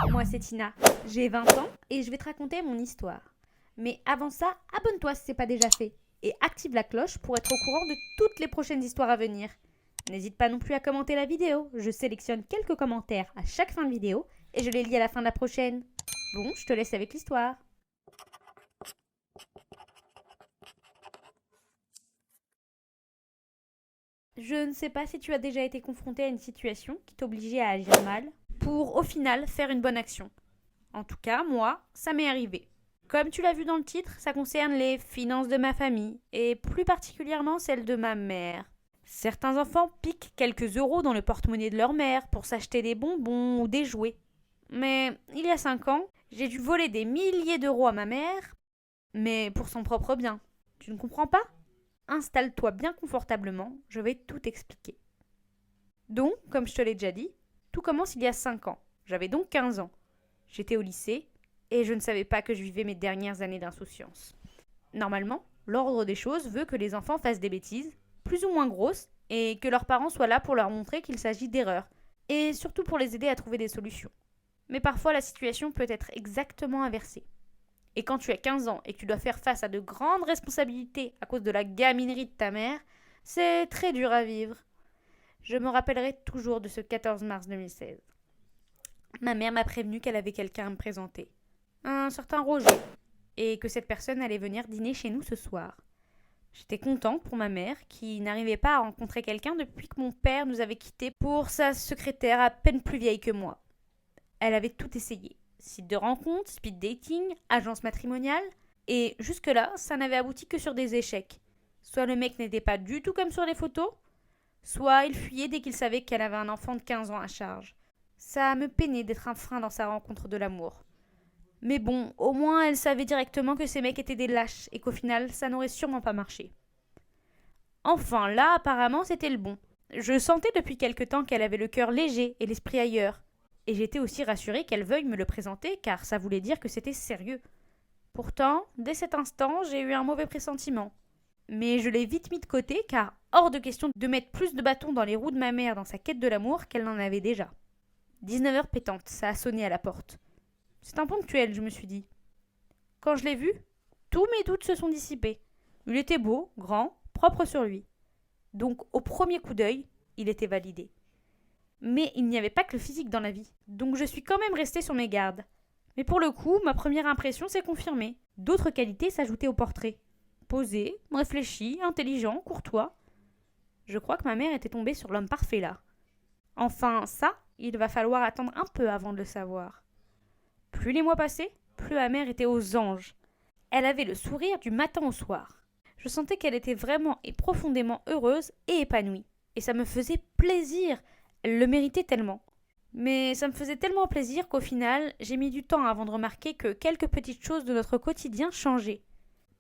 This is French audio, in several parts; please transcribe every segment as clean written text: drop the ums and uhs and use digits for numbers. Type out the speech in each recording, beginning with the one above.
Moi, c'est Tina. J'ai 20 ans et je vais te raconter mon histoire. Mais avant ça, abonne-toi si c'est pas déjà fait. Et active la cloche pour être au courant de toutes les prochaines histoires à venir. N'hésite pas non plus à commenter la vidéo. Je sélectionne quelques commentaires à chaque fin de vidéo et je les lis à la fin de la prochaine. Bon, je te laisse avec l'histoire. Je ne sais pas si tu as déjà été confronté à une situation qui t'obligeait à agir mal pour au final faire une bonne action. En tout cas, moi, ça m'est arrivé. Comme tu l'as vu dans le titre, ça concerne les finances de ma famille, et plus particulièrement celles de ma mère. Certains enfants piquent quelques euros dans le porte-monnaie de leur mère pour s'acheter des bonbons ou des jouets. Mais il y a 5 ans, j'ai dû voler des milliers d'euros à ma mère, mais pour son propre bien. Tu ne comprends pas? Installe-toi bien confortablement, je vais tout expliquer. Donc, comme je te l'ai déjà dit, tout commence il y a 5 ans. J'avais donc 15 ans. J'étais au lycée et je ne savais pas que je vivais mes dernières années d'insouciance. Normalement, l'ordre des choses veut que les enfants fassent des bêtises, plus ou moins grosses, et que leurs parents soient là pour leur montrer qu'il s'agit d'erreurs, et surtout pour les aider à trouver des solutions. Mais parfois la situation peut être exactement inversée. Et quand tu as 15 ans et que tu dois faire face à de grandes responsabilités à cause de la gaminerie de ta mère, c'est très dur à vivre. Je me rappellerai toujours de ce 14 mars 2016. Ma mère m'a prévenu qu'elle avait quelqu'un à me présenter. Un certain Roger. Et que cette personne allait venir dîner chez nous ce soir. J'étais contente pour ma mère qui n'arrivait pas à rencontrer quelqu'un depuis que mon père nous avait quittés pour sa secrétaire à peine plus vieille que moi. Elle avait tout essayé. Site de rencontre, speed dating, agence matrimoniale. Et jusque-là, ça n'avait abouti que sur des échecs. Soit le mec n'était pas du tout comme sur les photos, soit il fuyait dès qu'il savait qu'elle avait un enfant de 15 ans à charge. Ça me peinait d'être un frein dans sa rencontre de l'amour. Mais bon, au moins elle savait directement que ces mecs étaient des lâches et qu'au final, ça n'aurait sûrement pas marché. Enfin, là, apparemment, c'était le bon. Je sentais depuis quelque temps qu'elle avait le cœur léger et l'esprit ailleurs. Et j'étais aussi rassurée qu'elle veuille me le présenter, car ça voulait dire que c'était sérieux. Pourtant, dès cet instant, j'ai eu un mauvais pressentiment. Mais je l'ai vite mis de côté, car hors de question de mettre plus de bâtons dans les roues de ma mère dans sa quête de l'amour qu'elle n'en avait déjà. 19h pétante, ça a sonné à la porte. C'est imponctuel, je me suis dit. Quand je l'ai vu, tous mes doutes se sont dissipés. Il était beau, grand, propre sur lui. Donc, au premier coup d'œil, il était validé. Mais il n'y avait pas que le physique dans la vie, donc je suis quand même restée sur mes gardes. Mais pour le coup, ma première impression s'est confirmée. D'autres qualités s'ajoutaient au portrait. Posé, réfléchi, intelligent, courtois. Je crois que ma mère était tombée sur l'homme parfait là. Enfin, ça, il va falloir attendre un peu avant de le savoir. Plus les mois passaient, plus ma mère était aux anges. Elle avait le sourire du matin au soir. Je sentais qu'elle était vraiment et profondément heureuse et épanouie. Et ça me faisait plaisir. Elle le méritait tellement. Mais ça me faisait tellement plaisir qu'au final, j'ai mis du temps avant de remarquer que quelques petites choses de notre quotidien changeaient.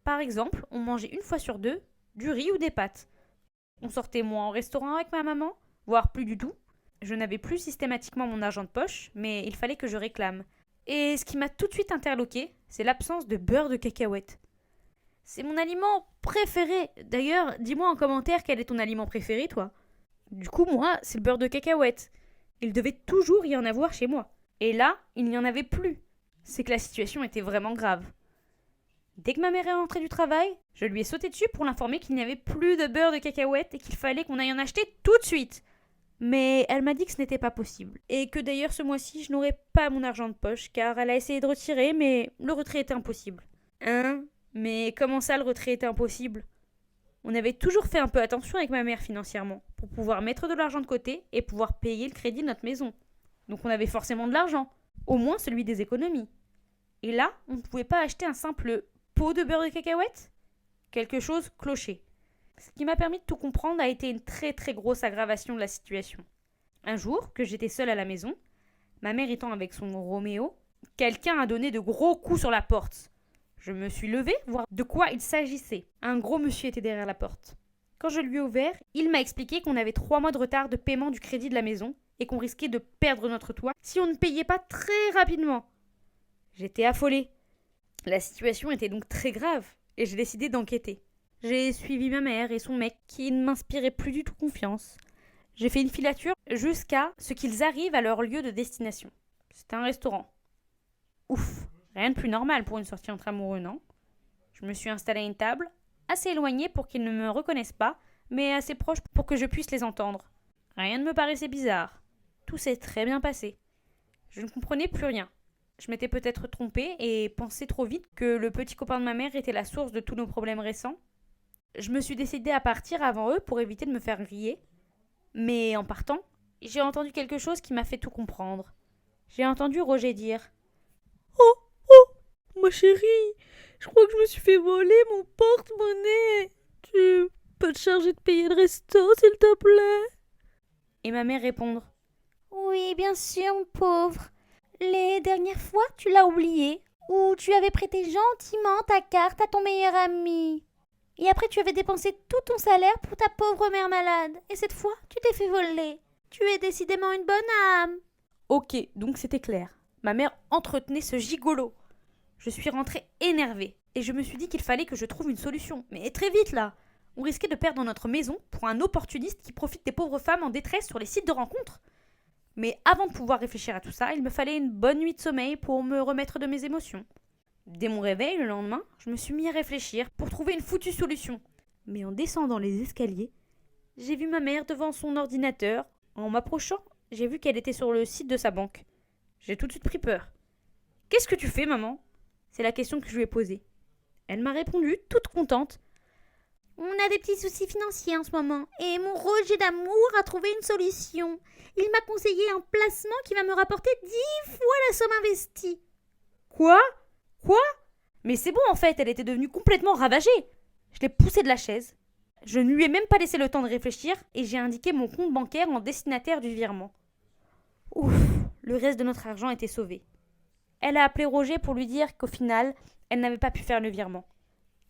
Par exemple, on mangeait une fois sur deux du riz ou des pâtes. On sortait moins au restaurant avec ma maman, voire plus du tout. Je n'avais plus systématiquement mon argent de poche, mais il fallait que je réclame. Et ce qui m'a tout de suite interloqué, c'est l'absence de beurre de cacahuète. C'est mon aliment préféré. D'ailleurs, dis-moi en commentaire quel est ton aliment préféré, toi. Du coup, moi, c'est le beurre de cacahuète. Il devait toujours y en avoir chez moi. Et là, il n'y en avait plus. C'est que la situation était vraiment grave. Dès que ma mère est rentrée du travail, je lui ai sauté dessus pour l'informer qu'il n'y avait plus de beurre de cacahuète et qu'il fallait qu'on aille en acheter tout de suite. Mais elle m'a dit que ce n'était pas possible. Et que d'ailleurs ce mois-ci, je n'aurais pas mon argent de poche, car elle a essayé de retirer, mais le retrait était impossible. Hein? Mais comment ça, le retrait était impossible? On avait toujours fait un peu attention avec ma mère financièrement, pour pouvoir mettre de l'argent de côté et pouvoir payer le crédit de notre maison. Donc on avait forcément de l'argent, au moins celui des économies. Et là, on ne pouvait pas acheter un simple pot de beurre de cacahuète? Quelque chose clochait. Ce qui m'a permis de tout comprendre a été une très très grosse aggravation de la situation. Un jour, que j'étais seule à la maison, ma mère étant avec son Roméo, quelqu'un a donné de gros coups sur la porte. Je me suis levée, voir de quoi il s'agissait. Un gros monsieur était derrière la porte. Quand je lui ai ouvert, il m'a expliqué qu'on avait 3 mois de retard de paiement du crédit de la maison et qu'on risquait de perdre notre toit si on ne payait pas très rapidement. J'étais affolée. La situation était donc très grave et j'ai décidé d'enquêter. J'ai suivi ma mère et son mec qui ne m'inspiraient plus du tout confiance. J'ai fait une filature jusqu'à ce qu'ils arrivent à leur lieu de destination. C'était un restaurant. Ouf, rien de plus normal pour une sortie entre amoureux, non? Je me suis installée à une table, assez éloignée pour qu'ils ne me reconnaissent pas, mais assez proche pour que je puisse les entendre. Rien ne me paraissait bizarre. Tout s'est très bien passé. Je ne comprenais plus rien. Je m'étais peut-être trompée et pensé trop vite que le petit copain de ma mère était la source de tous nos problèmes récents. Je me suis décidée à partir avant eux pour éviter de me faire griller. Mais en partant, j'ai entendu quelque chose qui m'a fait tout comprendre. J'ai entendu Roger dire: Oh, oh, ma chérie, je crois que je me suis fait voler mon porte-monnaie. Tu peux te charger de payer le resto, s'il te plaît? Et ma mère répondre: oui, bien sûr, mon pauvre. Les dernières fois, tu l'as oublié. Ou tu avais prêté gentiment ta carte à ton meilleur ami. Et après, tu avais dépensé tout ton salaire pour ta pauvre mère malade. Et cette fois, tu t'es fait voler. Tu es décidément une bonne âme. Ok, donc c'était clair. Ma mère entretenait ce gigolo. Je suis rentrée énervée. Et je me suis dit qu'il fallait que je trouve une solution. Mais très vite, là. On risquait de perdre notre maison pour un opportuniste qui profite des pauvres femmes en détresse sur les sites de rencontres. Mais avant de pouvoir réfléchir à tout ça, il me fallait une bonne nuit de sommeil pour me remettre de mes émotions. Dès mon réveil, le lendemain, je me suis mis à réfléchir pour trouver une foutue solution. Mais en descendant les escaliers, j'ai vu ma mère devant son ordinateur. En m'approchant, j'ai vu qu'elle était sur le site de sa banque. J'ai tout de suite pris peur. « Qu'est-ce que tu fais, maman ?» C'est la question que je lui ai posée. Elle m'a répondu, toute contente: « On a des petits soucis financiers en ce moment, et mon Roger d'amour a trouvé une solution. Il m'a conseillé un placement qui va me rapporter 10 fois la somme investie. » Quoi? Quoi? Mais c'est bon en fait, elle était devenue complètement ravagée. Je l'ai poussée de la chaise. Je ne lui ai même pas laissé le temps de réfléchir et j'ai indiqué mon compte bancaire en destinataire du virement. Ouf, le reste de notre argent était sauvé. Elle a appelé Roger pour lui dire qu'au final, elle n'avait pas pu faire le virement.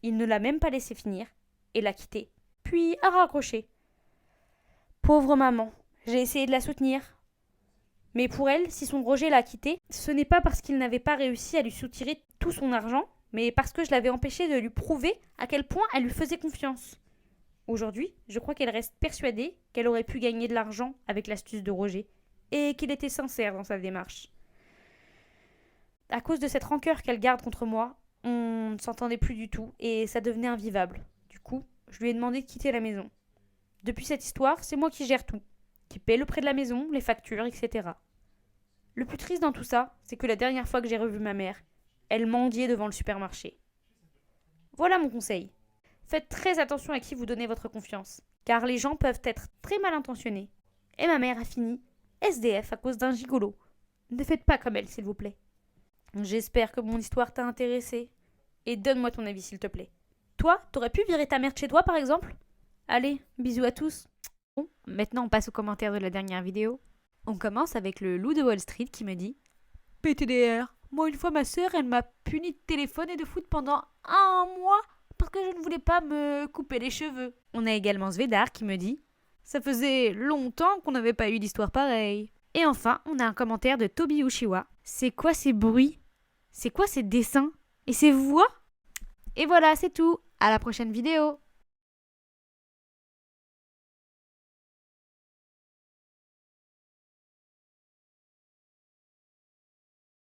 Il ne l'a même pas laissé finir et l'a quittée, puis a raccroché. Pauvre maman, j'ai essayé de la soutenir. Mais pour elle, si son Roger l'a quittée, ce n'est pas parce qu'il n'avait pas réussi à lui soutirer tout son argent, mais parce que je l'avais empêché de lui prouver à quel point elle lui faisait confiance. Aujourd'hui, je crois qu'elle reste persuadée qu'elle aurait pu gagner de l'argent avec l'astuce de Roger, et qu'il était sincère dans sa démarche. À cause de cette rancœur qu'elle garde contre moi, on ne s'entendait plus du tout, et ça devenait invivable. Du coup, je lui ai demandé de quitter la maison. Depuis cette histoire, c'est moi qui gère tout, qui paie le prêt de la maison, les factures, etc. Le plus triste dans tout ça, c'est que la dernière fois que j'ai revu ma mère, elle mendiait devant le supermarché. Voilà mon conseil. Faites très attention à qui vous donnez votre confiance, car les gens peuvent être très mal intentionnés. Et ma mère a fini SDF à cause d'un gigolo. Ne faites pas comme elle, s'il vous plaît. J'espère que mon histoire t'a intéressé. Et donne-moi ton avis, s'il te plaît. Toi, t'aurais pu virer ta mère de chez toi, par exemple? Allez, bisous à tous. Bon, maintenant on passe aux commentaires de la dernière vidéo. On commence avec le loup de Wall Street qui me dit: PTDR, moi une fois ma sœur, elle m'a puni de téléphone et de foot pendant 1 mois parce que je ne voulais pas me couper les cheveux. On a également Svedar qui me dit: ça faisait longtemps qu'on n'avait pas eu d'histoire pareille. Et enfin, on a un commentaire de Tobi Ushiwa. C'est quoi ces bruits? C'est quoi ces dessins? Et ces voix? Et voilà, c'est tout. À la prochaine vidéo.